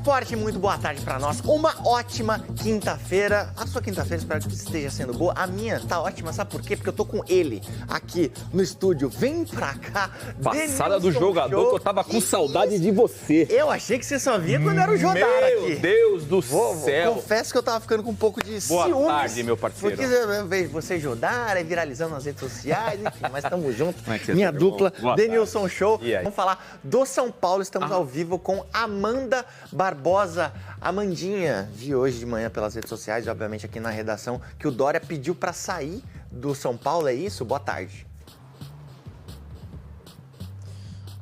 esporte, muito boa tarde pra nós. Uma ótima quinta-feira. A sua quinta-feira, espero que esteja sendo boa. A minha tá ótima, sabe por quê? Porque eu tô com ele aqui no estúdio. Vem pra cá. Passada do jogador, que eu tava com saudade de você. Eu achei que você só via quando era o Jodara aqui. Meu Deus do céu. Confesso que eu tava ficando com um pouco de ciúmes. Boa tarde, meu parceiro. Porque eu vejo você Jodara, viralizando nas redes sociais, enfim, mas tamo junto. Minha dupla, Denilson Show. Vamos falar do São Paulo. Estamos ao vivo com Amanda Barbosa. Amandinha, vi hoje de manhã pelas redes sociais, e obviamente aqui na redação, que o Dória pediu para sair do São Paulo, é isso? Boa tarde.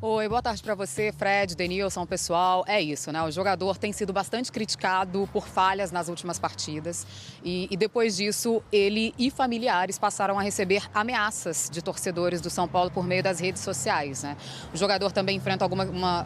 Oi, boa tarde para você, Fred, Denilson, pessoal. É isso, né? O jogador tem sido bastante criticado por falhas nas últimas partidas e depois disso, ele e familiares passaram a receber ameaças de torcedores do São Paulo por meio das redes sociais, né? O jogador também enfrenta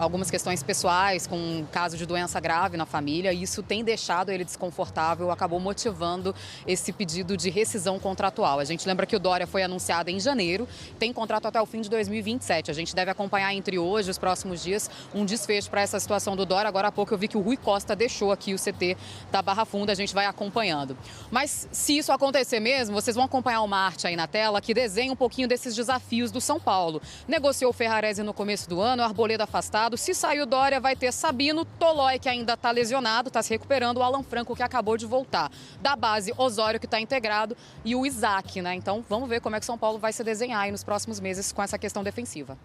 algumas questões pessoais, com um caso de doença grave na família, e isso tem deixado ele desconfortável, acabou motivando esse pedido de rescisão contratual. A gente lembra que o Dória foi anunciado em janeiro, tem contrato até o fim de 2027. A gente deve acompanhar entre hoje, os próximos dias, um desfecho para essa situação do Dória. Agora há pouco eu vi que o Rui Costa deixou aqui o CT da Barra Funda, a gente vai acompanhando. Mas se isso acontecer mesmo, vocês vão acompanhar uma arte aí na tela que desenha um pouquinho desses desafios do São Paulo. Negociou o Ferrarese no começo do ano, o Arboleda afastado. Se sair o Dória, vai ter Sabino, Tolói, que ainda está lesionado, está se recuperando, o Alan Franco, que acabou de voltar. Da base, Osório, que está integrado, e o Isaac, né? Então vamos ver como é que o São Paulo vai se desenhar aí nos próximos meses com essa questão defensiva.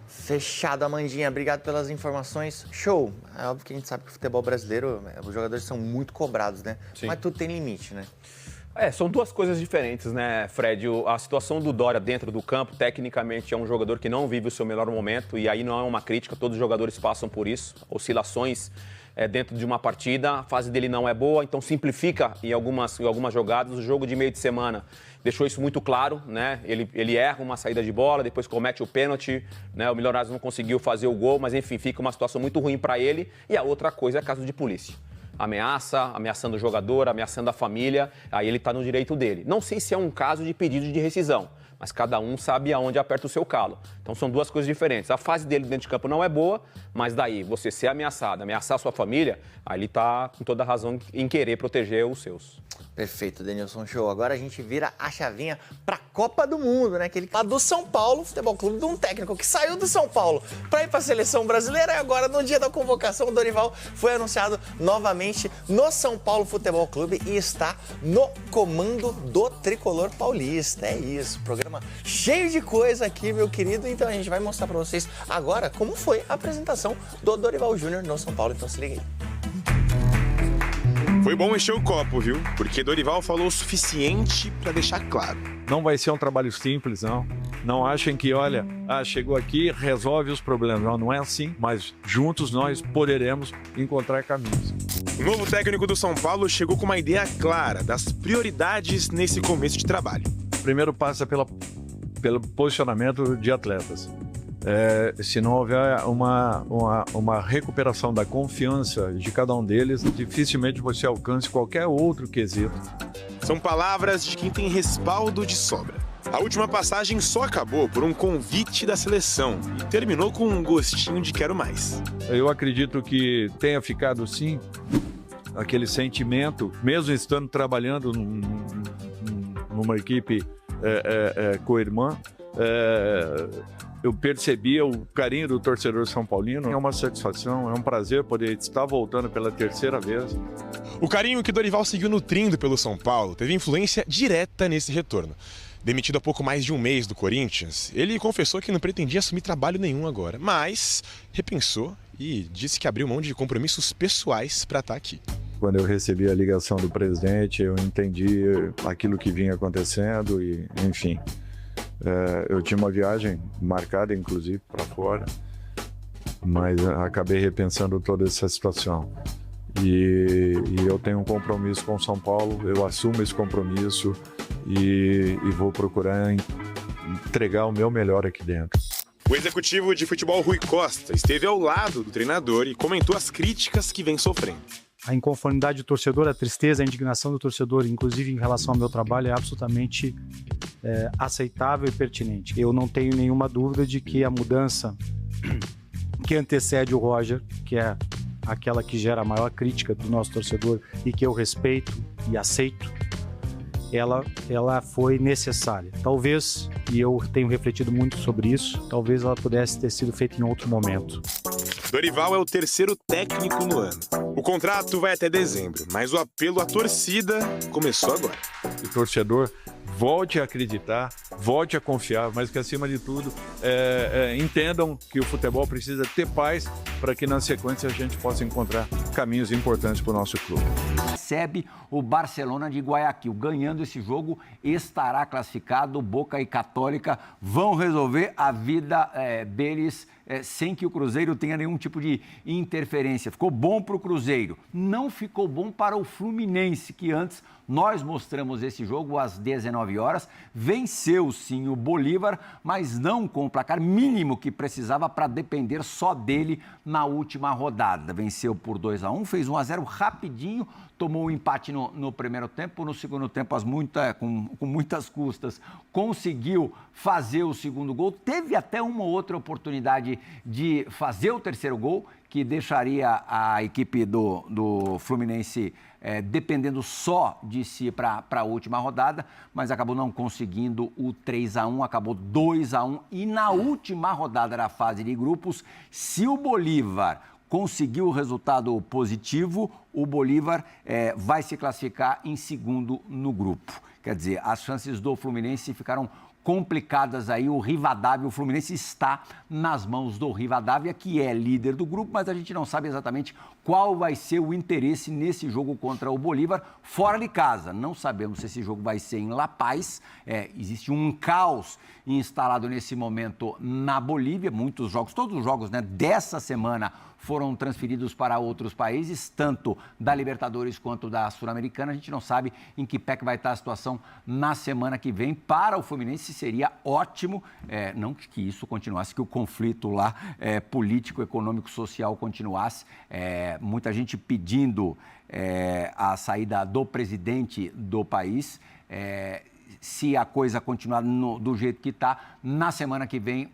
Fechado, Amandinha. Obrigado pelas informações. Show. É óbvio que a gente sabe que o futebol brasileiro, os jogadores são muito cobrados, né? Sim. Mas tudo tem limite, né? São duas coisas diferentes, né, Fred? A situação do Dória dentro do campo, tecnicamente, é um jogador que não vive o seu melhor momento, e aí não é uma crítica, todos os jogadores passam por isso, oscilações dentro de uma partida, a fase dele não é boa, então simplifica em algumas jogadas. O jogo de meio de semana deixou isso muito claro, né? Ele erra uma saída de bola, depois comete o pênalti, né? O Milionários não conseguiu fazer o gol, mas enfim, fica uma situação muito ruim para ele. E a outra coisa é caso de polícia. Ameaçando o jogador, ameaçando a família, aí ele está no direito dele. Não sei se é um caso de pedido de rescisão, mas cada um sabe aonde aperta o seu calo. Então são duas coisas diferentes. A fase dele dentro de campo não é boa, mas daí você ser ameaçado, ameaçar a sua família, aí ele está com toda a razão em querer proteger os seus. Perfeito, Denilson Show. Agora a gente vira a chavinha pra Copa do Mundo, né? Aquele lá do São Paulo Futebol Clube, de um técnico que saiu do São Paulo para ir para a seleção brasileira, e agora no dia da convocação o Dorival foi anunciado novamente no São Paulo Futebol Clube e está no comando do Tricolor Paulista. É isso, programa cheio de coisa aqui, meu querido. Então a gente vai mostrar para vocês agora como foi a apresentação do Dorival Júnior no São Paulo. Então se liga aí. Foi bom encher o copo, viu? Porque Dorival falou o suficiente para deixar claro. Não vai ser um trabalho simples, não. Não achem que, olha, chegou aqui, resolve os problemas. Não, não é assim, mas juntos nós poderemos encontrar caminhos. O novo técnico do São Paulo chegou com uma ideia clara das prioridades nesse começo de trabalho. Primeiro passa pelo posicionamento de atletas. Se não houver uma recuperação da confiança de cada um deles, dificilmente você alcance qualquer outro quesito. São palavras de quem tem respaldo de sobra. A última passagem só acabou por um convite da seleção e terminou com um gostinho de quero mais. Eu acredito que tenha ficado, sim, aquele sentimento, mesmo estando trabalhando numa equipe co-irmã, eu percebia o carinho do torcedor são paulino. É uma satisfação, é um prazer poder estar voltando pela terceira vez. O carinho que Dorival seguiu nutrindo pelo São Paulo teve influência direta nesse retorno. Demitido há pouco mais de um mês do Corinthians, ele confessou que não pretendia assumir trabalho nenhum agora, mas repensou e disse que abriu mão de compromissos pessoais para estar aqui. Quando eu recebi a ligação do presidente, eu entendi aquilo que vinha acontecendo e, enfim... eu tinha uma viagem marcada, inclusive, para fora, mas acabei repensando toda essa situação. E eu tenho um compromisso com o São Paulo, eu assumo esse compromisso e vou procurar entregar o meu melhor aqui dentro. O executivo de futebol Rui Costa esteve ao lado do treinador e comentou as críticas que vem sofrendo. A inconformidade do torcedor, a tristeza, a indignação do torcedor, inclusive em relação ao meu trabalho, é absolutamente aceitável e pertinente. Eu não tenho nenhuma dúvida de que a mudança que antecede o Roger, que é aquela que gera a maior crítica do nosso torcedor e que eu respeito e aceito, ela foi necessária. Talvez, e eu tenho refletido muito sobre isso, talvez ela pudesse ter sido feita em outro momento. Dorival é o terceiro técnico no ano. O contrato vai até dezembro, mas o apelo à torcida começou agora. O torcedor volte a acreditar, volte a confiar, mas que, acima de tudo, entendam que o futebol precisa ter paz para que, na sequência, a gente possa encontrar caminhos importantes para o nosso clube. Recebe o Barcelona de Guayaquil. Ganhando esse jogo, estará classificado. Boca e Católica vão resolver a vida deles sem que o Cruzeiro tenha nenhum tipo de interferência. Ficou bom para o Cruzeiro, não ficou bom para o Fluminense, que antes nós mostramos esse jogo às 19 horas. Venceu sim o Bolívar, mas não com o placar mínimo que precisava para depender só dele na última rodada. Venceu por 2-1, fez 1-0 rapidinho, tomou um empate no primeiro tempo. No segundo tempo, com muitas custas, conseguiu fazer o segundo gol. Teve até uma outra oportunidade de fazer o terceiro gol, que deixaria a equipe do Fluminense dependendo só de si para a última rodada, mas acabou não conseguindo o 3-1, acabou 2-1. E na última rodada da fase de grupos, se o Bolívar conseguiu o resultado positivo, o Bolívar vai se classificar em segundo no grupo. Quer dizer, as chances do Fluminense ficaram complicadas aí. O Rivadavia, o Fluminense está nas mãos do Rivadavia, que é líder do grupo, mas a gente não sabe exatamente qual vai ser o interesse nesse jogo contra o Bolívar fora de casa. Não sabemos se esse jogo vai ser em La Paz. Existe um caos instalado nesse momento na Bolívia. Muitos jogos, todos os jogos, né, dessa semana foram transferidos para outros países, tanto da Libertadores quanto da Sul-Americana. A gente não sabe em que pé que vai estar a situação na semana que vem. Para o Fluminense seria ótimo, não que isso continuasse, que o conflito lá político, econômico, social continuasse. Muita gente pedindo a saída do presidente do país. Se a coisa continuar do jeito que está, na semana que vem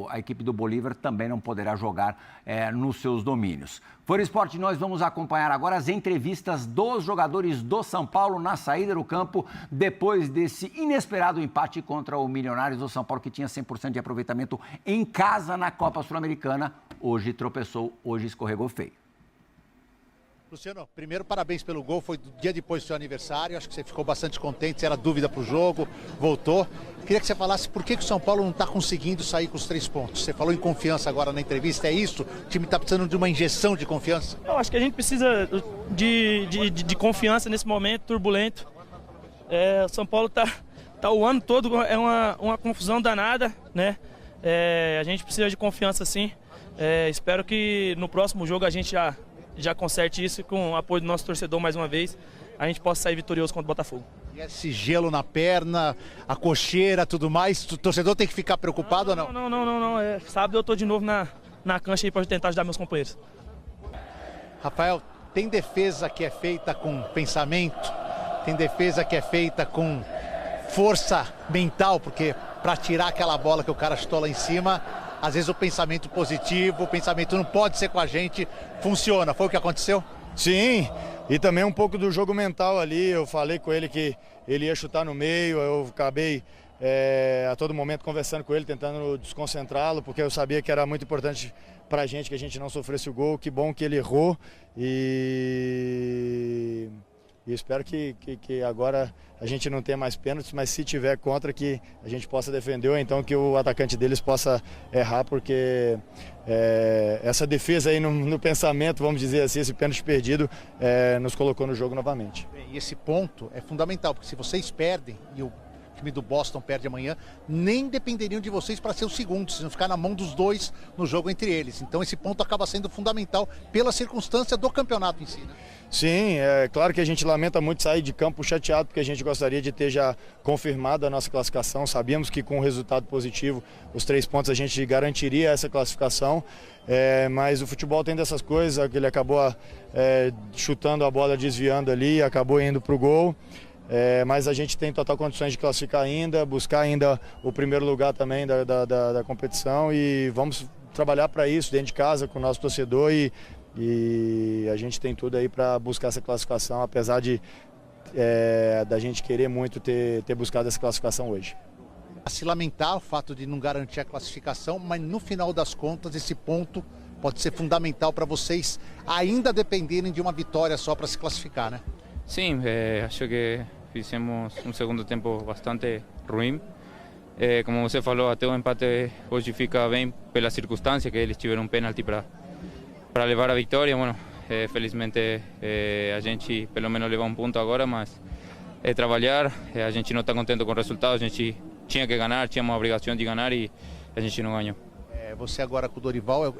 a equipe do Bolívar também não poderá jogar nos seus domínios. Fora Esporte, nós vamos acompanhar agora as entrevistas dos jogadores do São Paulo na saída do campo, depois desse inesperado empate contra o Milionários do São Paulo, que tinha 100% de aproveitamento em casa na Copa Sul-Americana. Hoje tropeçou, hoje escorregou feio. Luciano, primeiro, parabéns pelo gol, foi dia depois do seu aniversário, acho que você ficou bastante contente, você era dúvida para o jogo, voltou. Queria que você falasse por que o São Paulo não está conseguindo sair com os 3 pontos. Você falou em confiança agora na entrevista, é isso? O time está precisando de uma injeção de confiança? Eu acho que a gente precisa de confiança nesse momento turbulento. O São Paulo tá o ano todo, uma confusão danada, né? A gente precisa de confiança sim. Espero que no próximo jogo a gente já conserte isso, com o apoio do nosso torcedor mais uma vez, a gente possa sair vitorioso contra o Botafogo. E esse gelo na perna, a cocheira, tudo mais, o torcedor tem que ficar preocupado ou não? Não. Sábado eu estou de novo na cancha aí para tentar ajudar meus companheiros. Rafael, tem defesa que é feita com pensamento, tem defesa que é feita com força mental, porque para tirar aquela bola que o cara chutou lá em cima, às vezes o pensamento positivo, o pensamento não pode ser com a gente, funciona. Foi o que aconteceu? Sim, e também um pouco do jogo mental ali. Eu falei com ele que ele ia chutar no meio, eu acabei a todo momento conversando com ele, tentando desconcentrá-lo, porque eu sabia que era muito importante pra gente que a gente não sofresse o gol. Que bom que ele errou e espero que agora a gente não tenha mais pênaltis, mas se tiver contra, que a gente possa defender, ou então que o atacante deles possa errar, porque essa defesa aí no pensamento, vamos dizer assim, esse pênalti perdido nos colocou no jogo novamente. E esse ponto é fundamental, porque se vocês perdem e o time do Boston perde amanhã, nem dependeriam de vocês para ser os segundos, se não ficar na mão dos dois no jogo entre eles. Então esse ponto acaba sendo fundamental pela circunstância do campeonato em si, né? Sim, é claro que a gente lamenta muito sair de campo chateado, porque a gente gostaria de ter já confirmado a nossa classificação. Sabíamos que com o resultado positivo, os 3 pontos, a gente garantiria essa classificação, mas o futebol tem dessas coisas, ele acabou chutando a bola, desviando ali, acabou indo para o gol. Mas a gente tem total condições de classificar ainda, buscar ainda o primeiro lugar também da competição, e vamos trabalhar para isso dentro de casa com o nosso torcedor e e a gente tem tudo aí para buscar essa classificação, apesar de da gente querer muito ter buscado essa classificação hoje. A se lamentar o fato de não garantir a classificação, mas no final das contas esse ponto pode ser fundamental para vocês ainda dependerem de uma vitória só para se classificar, né? Sim, acho que fizemos um segundo tempo bastante ruim. Como você falou, até o empate hoje fica bem pela circunstância que eles tiveram um pênalti para levar a vitória. Bueno, felizmente a gente pelo menos leva um ponto agora, mas é trabalhar. A gente não está contente com o resultado, a gente tinha que ganhar, tinha uma obrigação de ganhar e a gente não ganhou. Você agora com o Dorival,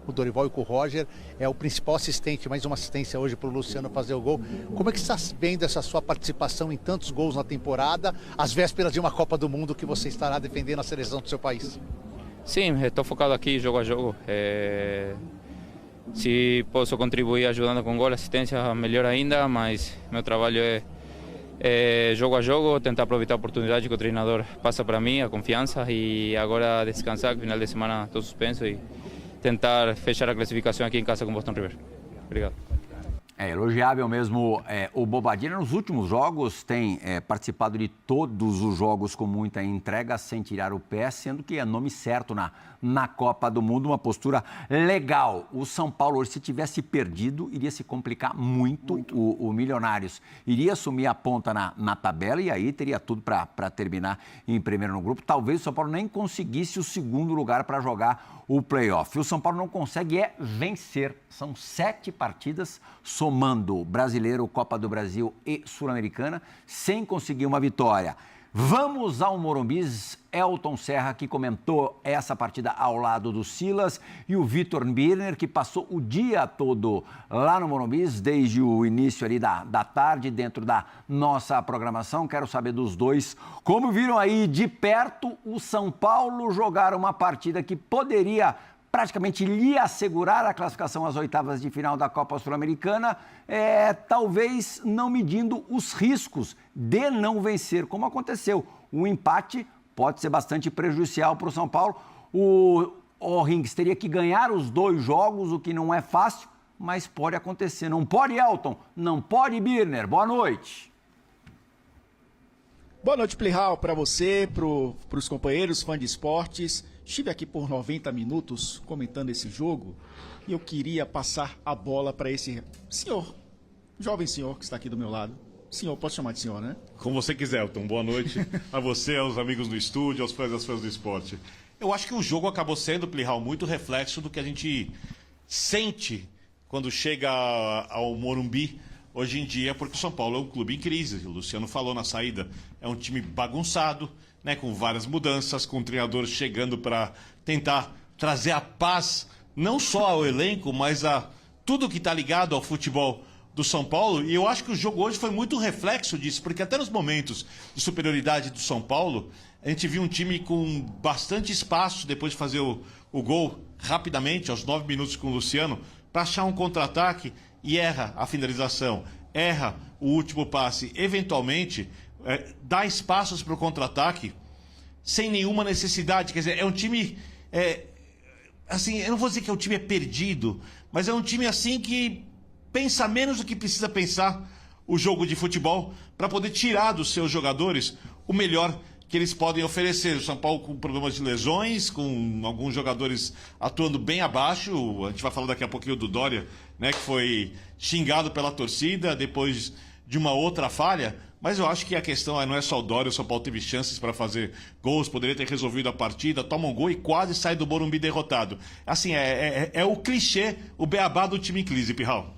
o Dorival e com o Roger, é o principal assistente, mais uma assistência hoje para o Luciano fazer o gol. Como é que você está vendo essa sua participação em tantos gols na temporada, às vésperas de uma Copa do Mundo que você estará defendendo a seleção do seu país? Sim, estou focado aqui jogo a jogo. Se posso contribuir ajudando com gol, assistência, melhor ainda, mas meu trabalho é jogo a jogo, tentar aproveitar a oportunidade que o treinador passa para mim, a confiança, e agora descansar, final de semana estou suspenso e tentar fechar a classificação aqui em casa com Boston River. Obrigado. É elogiável mesmo o Bobadilla. Nos últimos jogos tem participado de todos os jogos com muita entrega, sem tirar o pé, sendo que é nome certo na Copa do Mundo, uma postura legal. O São Paulo, hoje, se tivesse perdido, iria se complicar muito. O Milionários iria assumir a ponta na tabela e aí teria tudo para terminar em primeiro no grupo. Talvez o São Paulo nem conseguisse o segundo lugar para jogar o playoff. O São Paulo não consegue vencer. São 7 partidas, somando Brasileiro, Copa do Brasil e Sul-Americana, sem conseguir uma vitória. Vamos ao Morumbi. Elton Serra, que comentou essa partida ao lado do Silas, e o Vitor Birner, que passou o dia todo lá no Morumbi, desde o início ali da tarde, dentro da nossa programação. Quero saber dos dois como viram aí de perto o São Paulo jogar uma partida que poderia praticamente lhe assegurar a classificação às oitavas de final da Copa Sul-Americana, talvez não medindo os riscos de não vencer, como aconteceu. O empate pode ser bastante prejudicial para o São Paulo. O O'Rings teria que ganhar os 2 jogos, o que não é fácil, mas pode acontecer. Não pode, Elton? Não pode, Birner? Boa noite. Boa noite, Plihal, para você, para os companheiros, fãs de esportes. Estive aqui por 90 minutos comentando esse jogo e eu queria passar a bola para esse senhor, jovem senhor que está aqui do meu lado. Senhor, posso chamar de senhor, né? Como você quiser, Elton. Boa noite a você, aos amigos do estúdio, aos fãs e às fãs do esporte. Eu acho que o jogo acabou sendo, Plihal, muito reflexo do que a gente sente quando chega ao Morumbi hoje em dia, porque o São Paulo é um clube em crise. O Luciano falou na saída, é um time bagunçado, né, com várias mudanças, com o treinador chegando para tentar trazer a paz, não só ao elenco, mas a tudo que está ligado ao futebol do São Paulo. E eu acho que o jogo hoje foi muito reflexo disso, porque até nos momentos de superioridade do São Paulo, a gente viu um time com bastante espaço, depois de fazer o gol rapidamente, aos 9 minutos com o Luciano, para achar um contra-ataque e erra a finalização, erra o último passe, eventualmente dá espaços para o contra-ataque sem nenhuma necessidade. Quer dizer, é um time, assim, eu não vou dizer que o time é perdido, mas é um time assim que pensa menos do que precisa pensar o jogo de futebol para poder tirar dos seus jogadores o melhor que eles podem oferecer. O São Paulo com problemas de lesões, com alguns jogadores atuando bem abaixo. A gente vai falar daqui a pouquinho do Dória, né, que foi xingado pela torcida depois de uma outra falha. Mas eu acho que a questão não é só o Dória. O São Paulo teve chances para fazer gols, poderia ter resolvido a partida, toma um gol e quase sai do Morumbi derrotado. Assim, é o clichê, o beabá do time em crise, Pirral.